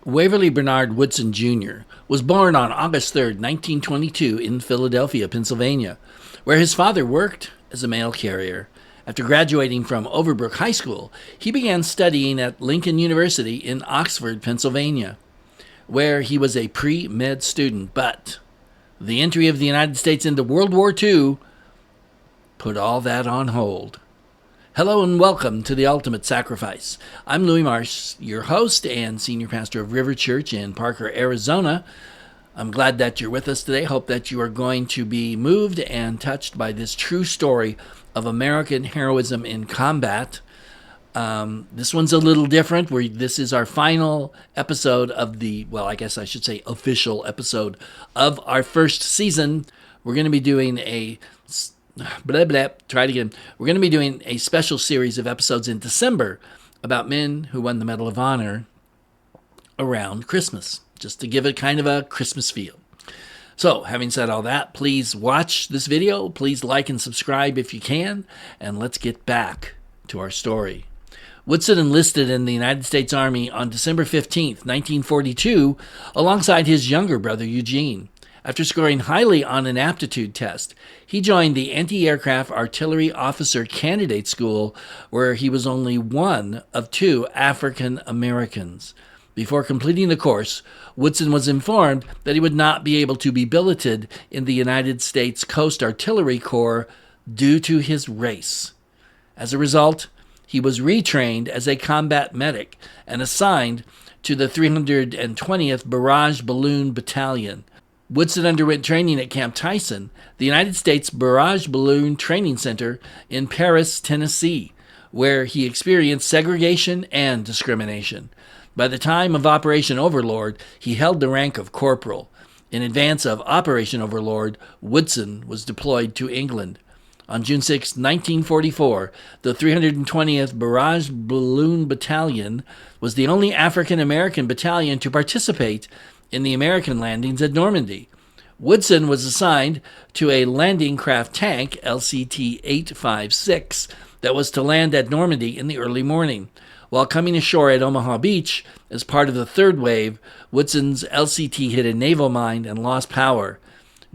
Waverly Bernard Woodson Jr. was born on August 3rd, 1922, in Philadelphia, Pennsylvania, where his father worked as a mail carrier. After graduating from Overbrook High School, he began studying at Lincoln University in Oxford, Pennsylvania, where he was a pre-med student. But the entry of the United States into World War II put all that on hold. Hello and welcome to The Ultimate Sacrifice. I'm Louis Marsh, your host and senior pastor of River Church in Parker, Arizona. I'm glad that you're with us today. Hope that you are going to be moved and touched by this true story of American heroism in combat. This one's a little different. This is our final episode of official episode of our first season. We're going to be doing We're going to be doing a special series of episodes in December about men who won the Medal of Honor around Christmas, just to give it kind of a Christmas feel. So, having said all that, please watch this video. Please like and subscribe if you can, and let's get back to our story. Woodson enlisted in the United States Army on December 15th, 1942, alongside his younger brother Eugene. After scoring highly on an aptitude test, he joined the Anti-Aircraft Artillery Officer Candidate School, where he was only one of two African Americans. Before completing the course, Woodson was informed that he would not be able to be billeted in the United States Coast Artillery Corps due to his race. As a result, he was retrained as a combat medic and assigned to the 320th Barrage Balloon Battalion. Woodson underwent training at Camp Tyson, the United States Barrage Balloon Training Center in Paris, Tennessee, where he experienced segregation and discrimination. By the time of Operation Overlord, he held the rank of corporal. In advance of Operation Overlord, Woodson was deployed to England. On June 6, 1944, the 320th Barrage Balloon Battalion was the only African-American battalion to participate in the American landings at Normandy. Woodson was assigned to a landing craft tank, LCT-856, that was to land at Normandy in the early morning. While coming ashore at Omaha Beach as part of the third wave, Woodson's LCT hit a naval mine and lost power,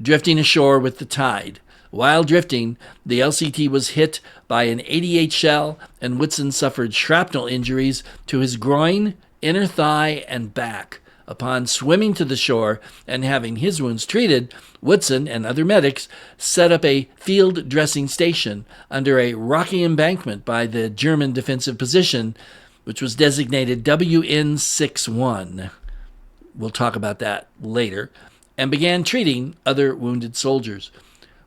drifting ashore with the tide. While drifting, the LCT was hit by an 88 shell, and Woodson suffered shrapnel injuries to his groin, inner thigh, and back. Upon swimming to the shore and having his wounds treated, Woodson and other medics set up a field dressing station under a rocky embankment by the German defensive position, which was designated WN61. We'll talk about that later, and began treating other wounded soldiers.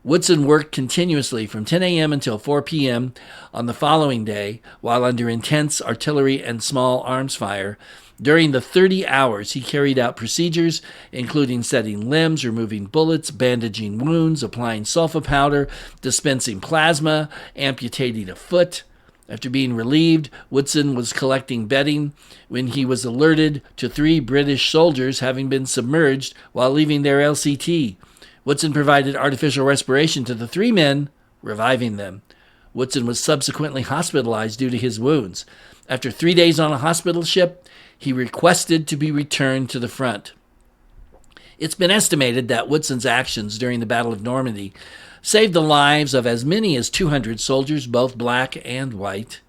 Woodson worked continuously from 10 a.m. until 4 p.m. on the following day, while under intense artillery and small arms fire. During the 30 hours, he carried out procedures including setting limbs, removing bullets, bandaging wounds, applying sulfa powder, dispensing plasma, amputating a foot. After being relieved, Woodson was collecting bedding when he was alerted to 3 British soldiers having been submerged while leaving their LCT. Woodson provided artificial respiration to the 3 men, reviving them. Woodson was subsequently hospitalized due to his wounds. After 3 days on a hospital ship, he requested to be returned to the front. It's been estimated that Woodson's actions during the Battle of Normandy saved the lives of as many as 200 soldiers, both black and white.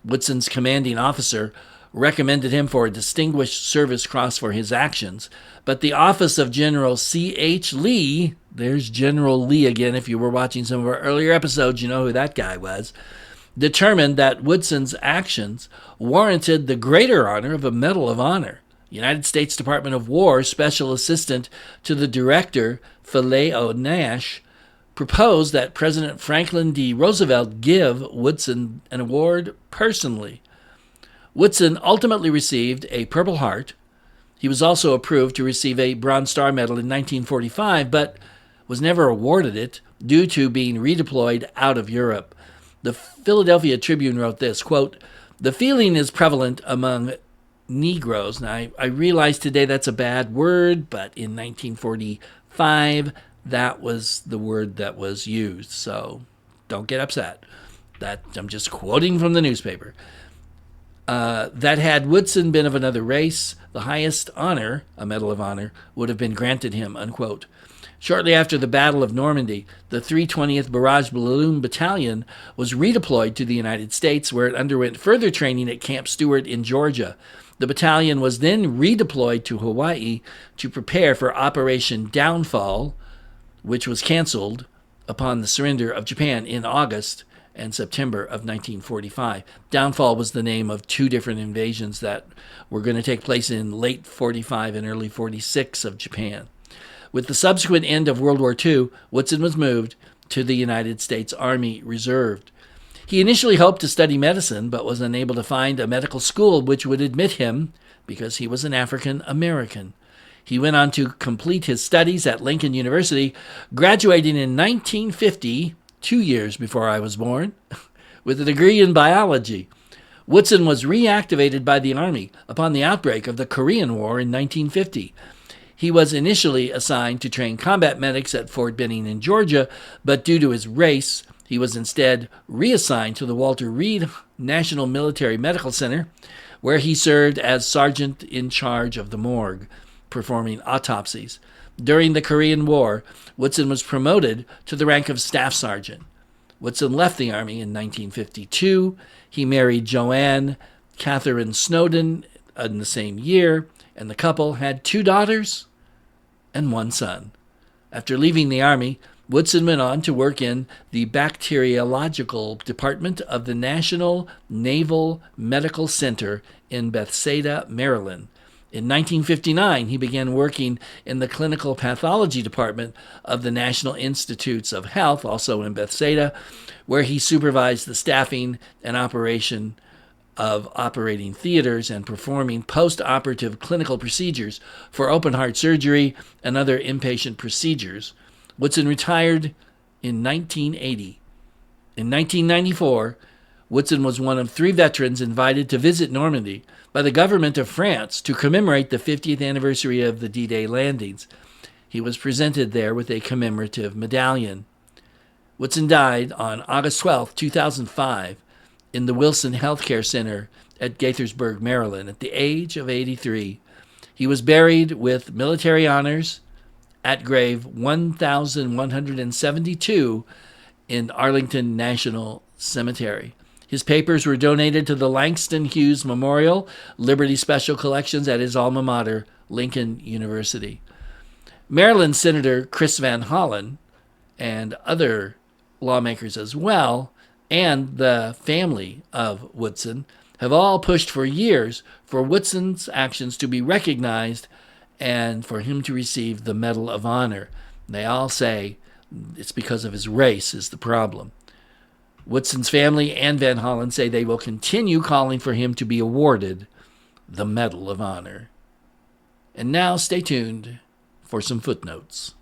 Woodson's commanding officer recommended him for a Distinguished Service Cross for his actions, but the office of General C.H. Lee, there's General Lee again, if you were watching some of our earlier episodes, you know who that guy was, determined that Woodson's actions warranted the greater honor of a Medal of Honor. United States Department of War Special Assistant to the Director, Phileo Nash, proposed that President Franklin D. Roosevelt give Woodson an award personally. Woodson ultimately received a Purple Heart. He was also approved to receive a Bronze Star Medal in 1945, but was never awarded it due to being redeployed out of Europe. The Philadelphia Tribune wrote this, quote, "The feeling is prevalent among Negroes." Now, I realize today that's a bad word, but in 1945, that was the word that was used. So don't get upset. I'm just quoting from the newspaper. That had Woodson been of another race, the highest honor, a Medal of Honor, would have been granted him, unquote. Shortly after the Battle of Normandy, the 320th Barrage Balloon Battalion was redeployed to the United States, where it underwent further training at Camp Stewart in Georgia. The battalion was then redeployed to Hawaii to prepare for Operation Downfall, which was canceled upon the surrender of Japan in August and September of 1945. Downfall was the name of two different invasions that were going to take place in late 45 and early 46 of Japan. With the subsequent end of World War II, Woodson was moved to the United States Army Reserve. He initially hoped to study medicine, but was unable to find a medical school which would admit him because he was an African American. He went on to complete his studies at Lincoln University, graduating in 1950, 2 years before I was born, with a degree in biology. Woodson was reactivated by the Army upon the outbreak of the Korean War in 1950. He was initially assigned to train combat medics at Fort Benning in Georgia, but due to his race, he was instead reassigned to the Walter Reed National Military Medical Center, where he served as sergeant in charge of the morgue, performing autopsies. During the Korean War, Woodson was promoted to the rank of staff sergeant. Woodson left the Army in 1952. He married Joanne Catherine Snowden in the same year, and the couple had 2 daughters and 1 son. After leaving the Army, Woodson went on to work in the bacteriological department of the National Naval Medical Center in Bethesda, Maryland. In 1959, he began working in the clinical pathology department of the National Institutes of Health, also in Bethesda, where he supervised the staffing and operation of operating theaters and performing post-operative clinical procedures for open-heart surgery and other inpatient procedures. Woodson retired in 1980. In 1994, Woodson was one of 3 veterans invited to visit Normandy by the government of France to commemorate the 50th anniversary of the D-Day landings. He was presented there with a commemorative medallion. Woodson died on August 12, 2005, in the Wilson Healthcare Center at Gaithersburg, Maryland, at the age of 83. He was buried with military honors at grave 1172 in Arlington National Cemetery. His papers were donated to the Langston Hughes Memorial Liberty Special Collections at his alma mater, Lincoln University. Maryland Senator Chris Van Hollen and other lawmakers as well, and the family of Woodson, have all pushed for years for Woodson's actions to be recognized and for him to receive the Medal of Honor. They all say it's because of his race is the problem. Woodson's family and Van Hollen say they will continue calling for him to be awarded the Medal of Honor. And now stay tuned for some footnotes.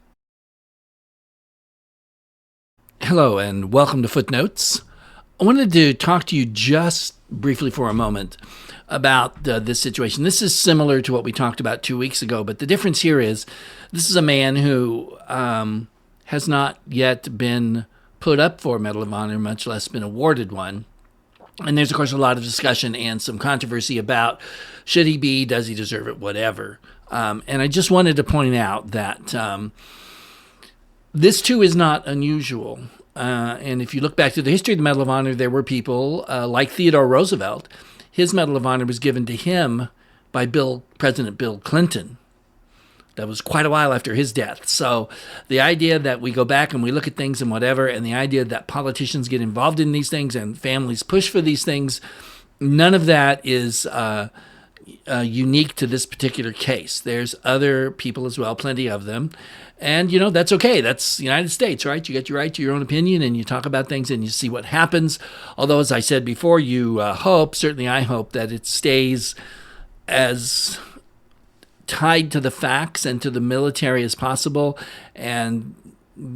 Hello and welcome to Footnotes. I wanted to talk to you just briefly for a moment about this situation. This is similar to what we talked about 2 weeks ago, but the difference here is this is a man who has not yet been put up for a Medal of Honor, much less been awarded one. And there's, of course, a lot of discussion and some controversy about should he be, does he deserve it, whatever. And I just wanted to point out that this, too, is not unusual. And if you look back to the history of the Medal of Honor, there were people like Theodore Roosevelt. His Medal of Honor was given to him by President Bill Clinton. That was quite a while after his death. So the idea that we go back and we look at things and whatever, and the idea that politicians get involved in these things and families push for these things, none of that is unique to this particular case. There's other people as well, plenty of them. And, that's okay. That's the United States, right? You get your right to your own opinion and you talk about things and you see what happens. Although, as I said before, you hope, certainly I hope, that it stays as tied to the facts and to the military as possible and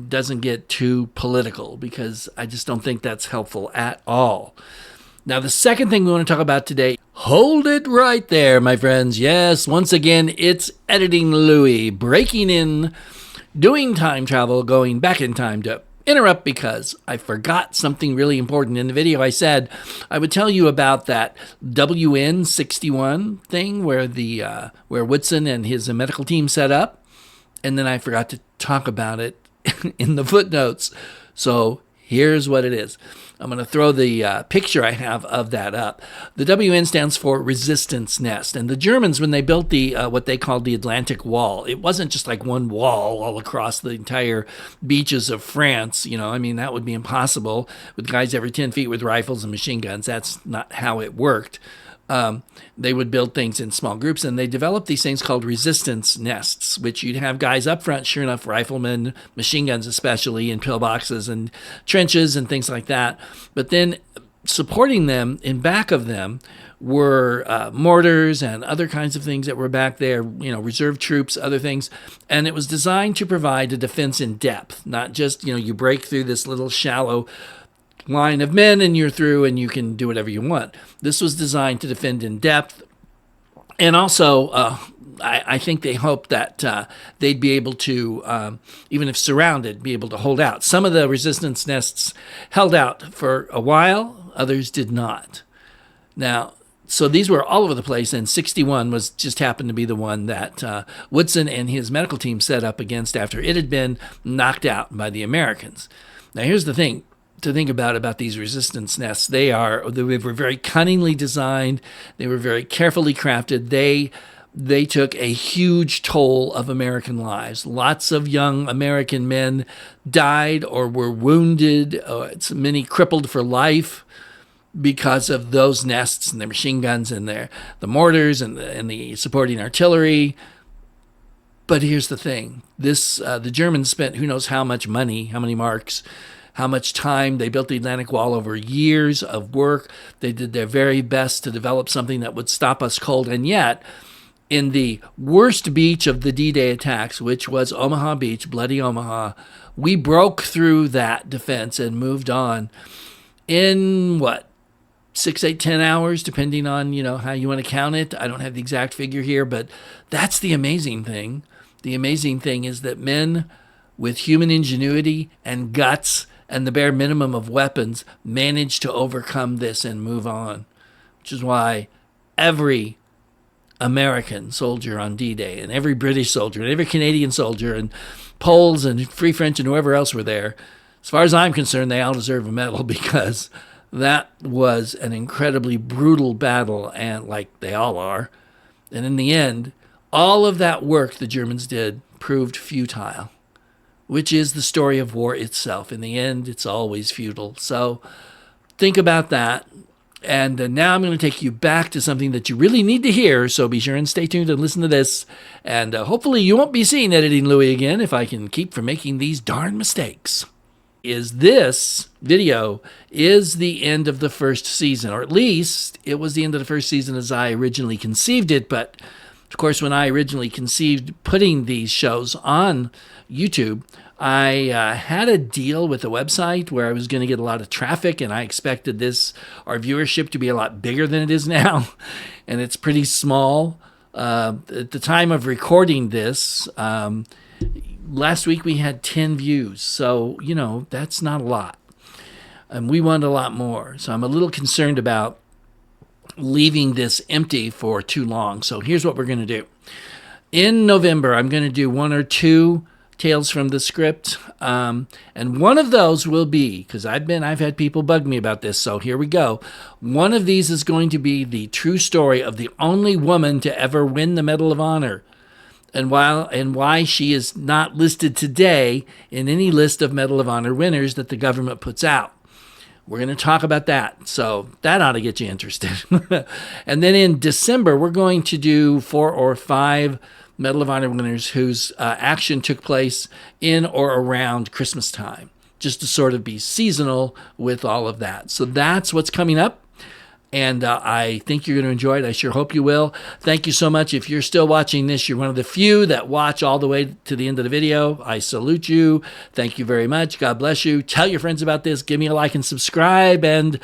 doesn't get too political, because I just don't think that's helpful at all. Now, the second thing we want to talk about today, hold it right there, my friends. Yes, once again, it's Editing Louie, breaking in, doing time travel, going back in time to interrupt because I forgot something really important. In the video, I said I would tell you about that WN61 thing where Woodson and his medical team set up, and then I forgot to talk about it in the footnotes. So here's what it is. I'm going to throw the picture I have of that up. The WN stands for Resistance Nest. And the Germans, when they built the what they called the Atlantic Wall, it wasn't just like one wall all across the entire beaches of France. You know, I mean, that would be impossible with guys every 10 feet with rifles and machine guns. That's not how it worked. They would build things in small groups, and they developed these things called resistance nests, which you'd have guys up front, sure enough, riflemen, machine guns especially, in pillboxes and trenches and things like that. But then supporting them in back of them were mortars and other kinds of things that were back there, you know, reserve troops, other things. And it was designed to provide a defense in depth, not just, you know, you break through this little shallow line of men and you're through and you can do whatever you want. This was designed to defend in depth. And also, I think they hoped that they'd be able to, even if surrounded, be able to hold out. Some of the resistance nests held out for a while, others did not. Now, so these were all over the place, and 61 was just happened to be the one that Woodson and his medical team set up against after it had been knocked out by the Americans. Now, here's the thing to think about these resistance nests. They were very cunningly designed. They were very carefully crafted. They took a huge toll of American lives. Lots of young American men died or were wounded. Many crippled for life because of those nests and their machine guns and the mortars and the supporting artillery. But here's the thing: the Germans spent who knows how much money, how many marks, how much time. They built the Atlantic Wall over years of work. They did their very best to develop something that would stop us cold. And yet, in the worst beach of the D-Day attacks, which was Omaha Beach, Bloody Omaha, we broke through that defense and moved on in, 6, 8, 10 hours, depending on, how you want to count it. I don't have the exact figure here, but that's the amazing thing. The amazing thing is that men with human ingenuity and guts and the bare minimum of weapons managed to overcome this and move on, which is why every American soldier on D-Day and every British soldier and every Canadian soldier and Poles and Free French and whoever else were there, as far as I'm concerned, they all deserve a medal, because that was an incredibly brutal battle, and like they all are. And in the end, all of that work the Germans did proved futile, which is the story of war itself. In the end, it's always futile. So think about that. And now I'm going to take you back to something that you really need to hear. So be sure and stay tuned and listen to this. And hopefully you won't be seeing Editing Louie again if I can keep from making these darn mistakes. This video is the end of the first season, or at least it was the end of the first season as I originally conceived it. But of course, when I originally conceived putting these shows on YouTube, I had a deal with the website where I was going to get a lot of traffic, and I expected our viewership to be a lot bigger than it is now, and it's pretty small. At the time of recording this, last week we had 10 views, so, that's not a lot, and we want a lot more, so I'm a little concerned about leaving this empty for too long. So here's what we're going to do. In November, I'm going to do 1 or 2 Tales from the Scrypt, and one of those will be, because I've had people bug me about this, so here we go. One of these is going to be the true story of the only woman to ever win the Medal of Honor, and why she is not listed today in any list of Medal of Honor winners that the government puts out. We're going to talk about that, so that ought to get you interested. And then in December, we're going to do 4 or 5 Medal of Honor winners whose action took place in or around Christmas time, just to sort of be seasonal with all of that. So that's what's coming up, and I think you're going to enjoy it. I sure hope you will. Thank you so much. If you're still watching this, you're one of the few that watch all the way to the end of the video. I salute you. Thank you very much. God bless you. Tell your friends about this. Give me a like and subscribe, and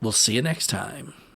we'll see you next time.